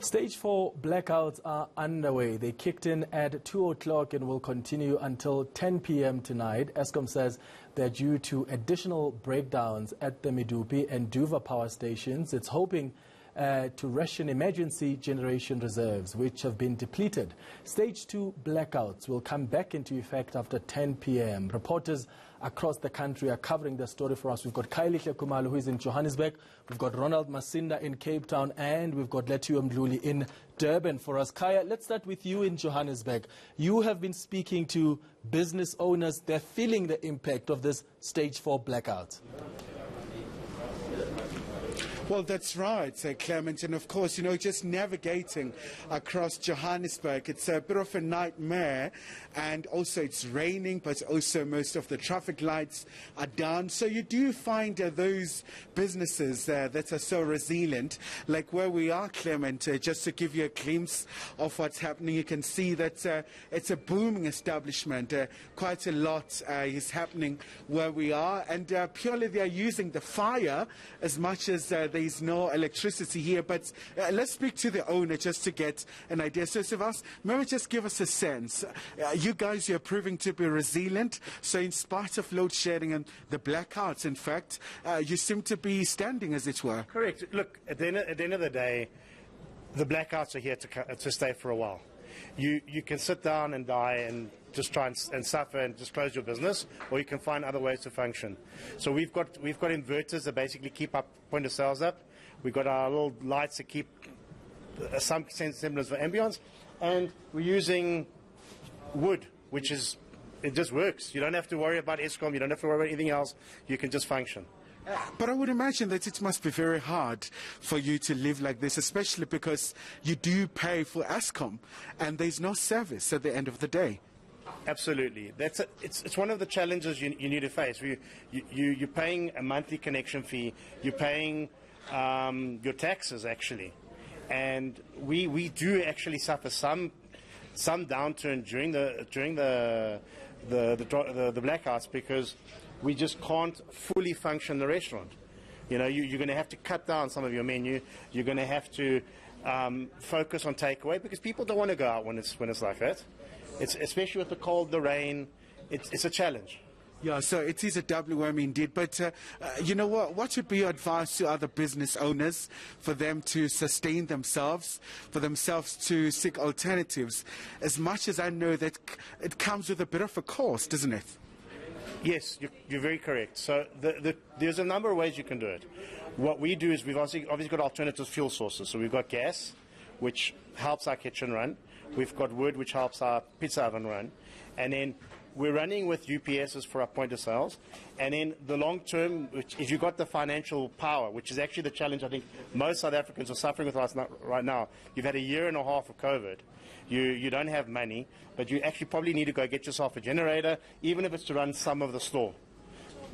Stage 4 blackouts are underway. They kicked in at 2 o'clock and will continue until 10 p.m. tonight. Eskom says they're due to additional breakdowns at the Medupi and Duva power stations. It's hoping to ration emergency generation reserves, which have been depleted. Stage 2 blackouts will come back into effect after 10 p.m. Reporters across the country are covering the story for us. We've got Kailihle Khumalo, who is in Johannesburg. We've got Ronald Masinda in Cape Town, and we've got Lethiwe Mdluli in Durban for us. Kaya, let's start with you in Johannesburg. You have been speaking to business owners. They're feeling the impact of this stage 4 blackout. Well, that's right, Clement. And of course, just navigating across Johannesburg, it's a bit of a nightmare. And also it's raining, but also most of the traffic lights are down. So you do find those businesses that are so resilient, like where we are, Clement. Just to give you a glimpse of what's happening, you can see that it's a booming establishment. Quite a lot is happening where we are. And purely they are using the fire as much as there's no electricity here. But let's speak to the owner just to get an idea. So, Sivas, maybe just give us a sense. You guys, you're proving to be resilient. So in spite of load shedding and the blackouts, in fact, you seem to be standing, as it were. Correct. Look, at the end of the day, the blackouts are here to stay for a while. You can sit down and die and just try and suffer and just close your business, or you can find other ways to function. So we've got inverters that basically keep up point of sales up. We've got our little lights that keep some semblance of ambience, and we're using wood, which it just works. You don't have to worry about Eskom. You don't have to worry about anything else. You can just function. But I would imagine that it must be very hard for you to live like this, especially because you do pay for Eskom and there's no service at the end of the day. Absolutely. It's one of the challenges you need to face. You're paying a monthly connection fee. You're paying your taxes, actually. And we do actually suffer some downturn during the blackouts, because we just can't fully function the restaurant. You're going to have to cut down some of your menu. You're going to have to focus on takeaway, because people don't want to go out when it's like that. It's especially with the cold, the rain. It's a challenge. Yeah, so it is a double whammy indeed. But you know what? What would be your advice to other business owners for them to sustain themselves, for themselves to seek alternatives? As much as I know that it comes with a bit of a cost, doesn't it? Yes, you're very correct. So there's a number of ways you can do it. What we do is we've obviously got alternative fuel sources. So we've got gas, which helps our kitchen run. We've got wood, which helps our pizza oven run. And then we're running with UPSs for our point of sales. And in the long term, if you've got the financial power, which is actually the challenge I think most South Africans are suffering with right now. You've had a year and a half of COVID. You don't have money, but you actually probably need to go get yourself a generator, even if it's to run some of the store.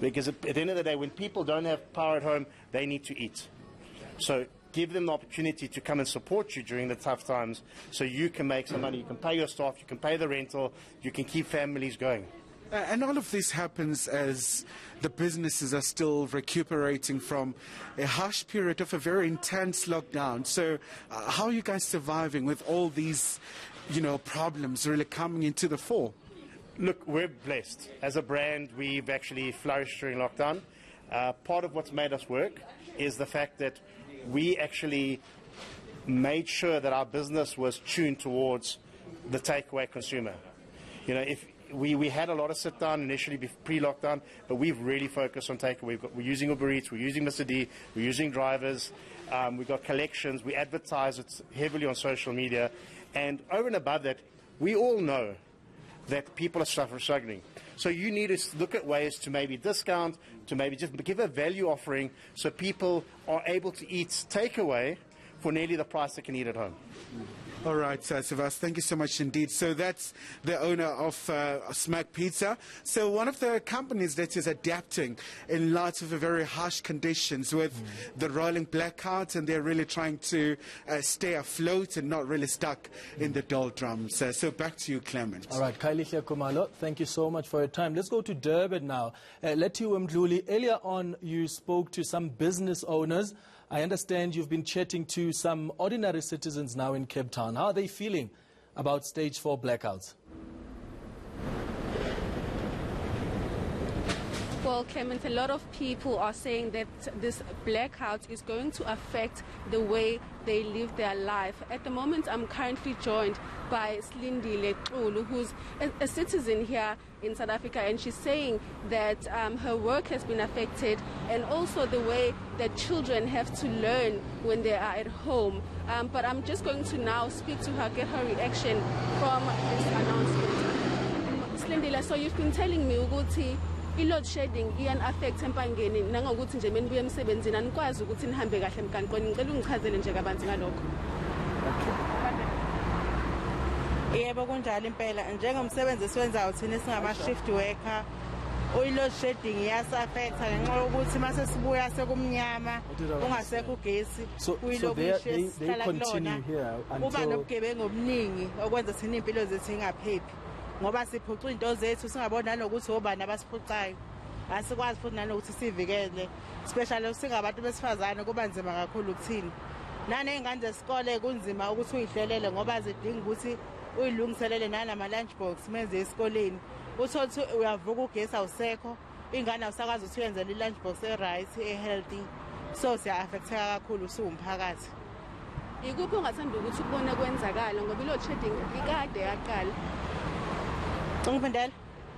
Because at the end of the day, when people don't have power at home, they need to eat. So give them the opportunity to come and support you during the tough times, so you can make some money. You can pay your staff, you can pay the rental, you can keep families going. And all of this happens as the businesses are still recuperating from a harsh period of a very intense lockdown. So how are you guys surviving with all these, problems really coming into the fore? Look, we're blessed. As a brand, we've actually flourished during lockdown. Part of what's made us work is the fact that we actually made sure that our business was tuned towards the takeaway consumer. If we had a lot of sit down initially pre-lockdown, but we've really focused on takeaway. We're using Uber Eats, we're using Mr. D, we're using drivers, we've got collections, we advertise it heavily on social media, and over and above that, we all know that people are struggling. So you need to look at ways to maybe discount, to maybe just give a value offering, so people are able to eat takeaway for nearly the price they can eat at home. All right, Sivas, thank you so much indeed. So that's the owner of Smack Pizza. So one of the companies that is adapting in lots of very harsh conditions with the rolling blackouts, and they're really trying to stay afloat and not really stuck in the doldrums. So back to you, Clement. All right, Kailihle Khumalo, thank you so much for your time. Let's go to Durban now. Lethiwe Mdluli, earlier on you spoke to some business owners. I understand you've been chatting to some ordinary citizens now in Cape Town. How are they feeling about stage 4 blackouts? Well, Clement, a lot of people are saying that this blackout is going to affect the way they live their life. At the moment, I'm currently joined by Slindile Xulu, who's a citizen here in South Africa, and she's saying that her work has been affected, and also the way that children have to learn when they are at home. But I'm just going to now speak to her, get her reaction from this announcement. Slindile, so you've been telling me, Uguti, i-load shedding iyan affect empangeni nangokuthi nje menibuya emsebenzini anikwazi ukuthi nihambe kahle emgaqweni ngicela ungichazele nje kabanzi ngalokho. Yebo kunjalo impela njengomsebenzi esiwenzayo thina singama shift worker i-load shedding iyasa-affecta ngenxa yokuthi mase sibuya sekumnyama kungasekho ugesi they continue here kuba nobugebengu obuningi okwenza thina impilo zethu ingaphephi ngoba siphuca into zethu singabona nanokuthi obani abasiphucayo asikwazi futhi nanokuthi sivikele especially singabantu besifazane kuba nzima kakhulu kuthina naney'ngane zesikole kunzima ukuthi uyihlelele ngoba zidinga ukuthi uyilungiselele nanama lunch box menze esikoleni uthole ukuthi uyavuka ugesi awusekho ingane awusakwazi ukuthi uyenzele i-lunch box e-right e-healthy so siya-affecteka kakhulu siwumphakathi. Ikuphi ongathanda ukuthi ubone kwenzakala ngoba i-load shedding ikade yaqala? Ngiphendela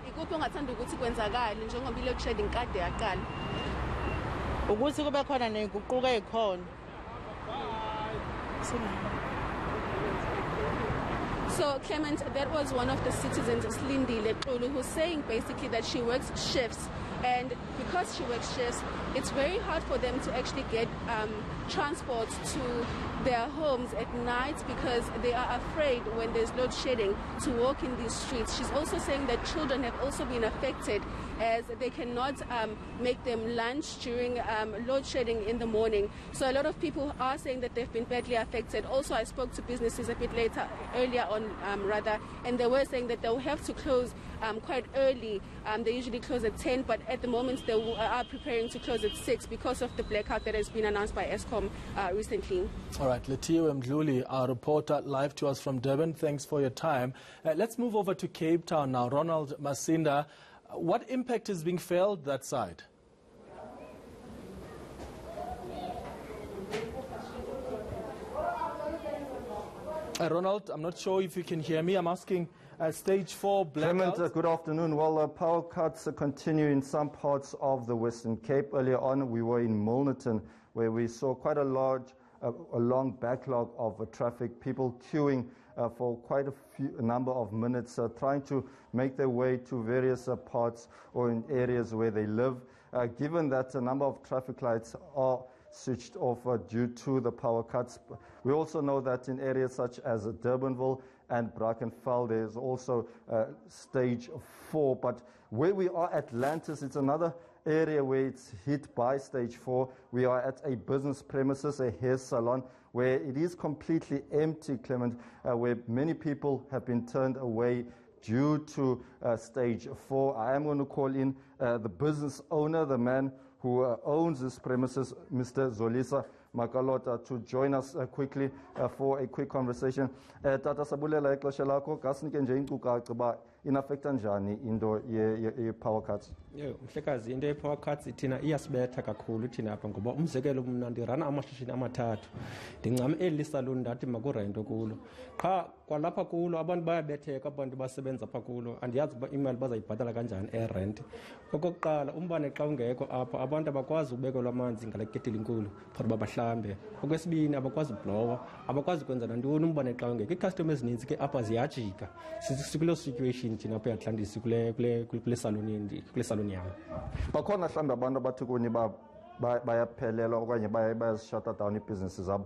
ikuphi ongathanda ukuthi kwenzakala njengoba i-load shedding kade yaqala? Ukuthi kube khona ney'nguquko ey'khona. So, Clement, that was one of the citizens, Slindile Xulu, who's saying basically that she works shifts, and because she works shifts, it's very hard for them to actually get transport to their homes at night because they are afraid when there's load shedding to walk in these streets. She's also saying that children have also been affected as they cannot make them lunch during load shedding in the morning. So a lot of people are saying that they've been badly affected. Also, I spoke to businesses a bit earlier on, and they were saying that they'll have to close quite early. They usually close at 10, but at the moment they are preparing to close at 6 because of the blackout that has been announced by Eskom recently. All right, Letiwe Mdluli, our reporter, live to us from Durban. Thanks for your time. Let's move over to Cape Town now. Ronald Masinda, what impact is being felt that side? Ronald, I'm not sure if you can hear me. I'm asking stage 4 blackouts. Clement, good afternoon. Well, power cuts continue in some parts of the Western Cape. Earlier on, we were in Milnerton, where we saw quite a long backlog of traffic, people queuing for quite a number of minutes, trying to make their way to various parts or in areas where they live. Given that a number of traffic lights are switched off due to the power cuts. We also know that in areas such as Durbanville and Brackenfell, there is also stage 4. But where we are at Atlantis, it's another area where it's hit by stage 4. We are at a business premises, a hair salon, where it is completely empty, Clement, where many people have been turned away due to stage 4. I am going to call in the business owner, the man who owns this premises, Mr. Zolisa Makalota, to join us quickly for a quick conversation. Tata sabulela ixesha lakho, gasinike nje inkcukacha uba inaffecta njani into ye-power cuts. Mhlekazi, into ye-power cuts thina iyasibetha kakhulu thina apha ngoba umzekelo mna ndirana amashishini amathathu. Ndingcam eli salon ndathi makurento kulo. Qha kwalapha kulo abantu bayabetheka, abantu basebenza apha kulo, andiyazi uba imali bazayibhatala kanjani erent. Okokuqala, umbane xa ungekho apha abantu abakwazi ukubekelwa amanzi ngale ketile inkulu for uba bahlambe. Okwesibini, abakwazi ublowa, abakwazi ukwenza nantoni umbane xa ungekho. Iicustomer ezininzi ke apha ziyajika. Sikuloo situation thina apha eAtlantis kule salon yam. Bakhona mhlawumbi abantu abathi kuni bayaphelelwa okanye bayazishata down iibhizinesi zabo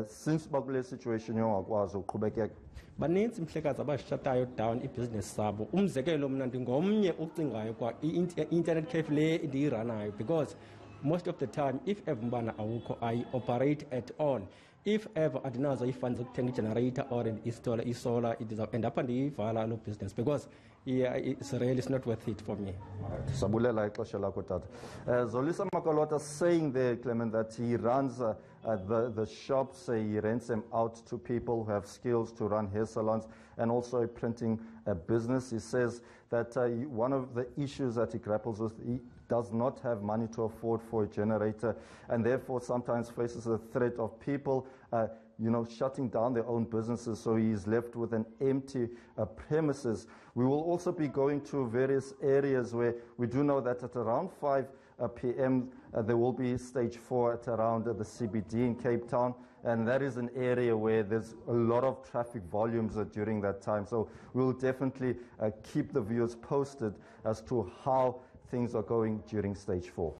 since bakule situation yongakwazi uqhubekeka. Baninzi mhlekazi abashatayo down ibhizinesi zabo. Umzekelo mna ndingomnye ucingayo kwa i-internet cafe le ndiyiranayo because most of the time if evumbana awukho I operate at all. if ever andinazo ii-funds zokuthenga i-generator or install i-solar, it end up ndiyivala lo business because it's not worth it for me. Sabulela ixesha lakho tata. Zolisa Makolota saying there, Clement, that he runs the shops, he rents them out to people who have skills to run hair salons and also a printing business. He says that one of the issues that he grapples with, he does not have money to afford for a generator and therefore sometimes faces the threat of people shutting down their own businesses, so he is left with an empty premises. We will also be going to various areas where we do know that at around 5 p.m. There will be stage 4 at around the CBD in Cape Town, and that is an area where there's a lot of traffic volumes during that time. So we will definitely keep the viewers posted as to how things are going during stage 4.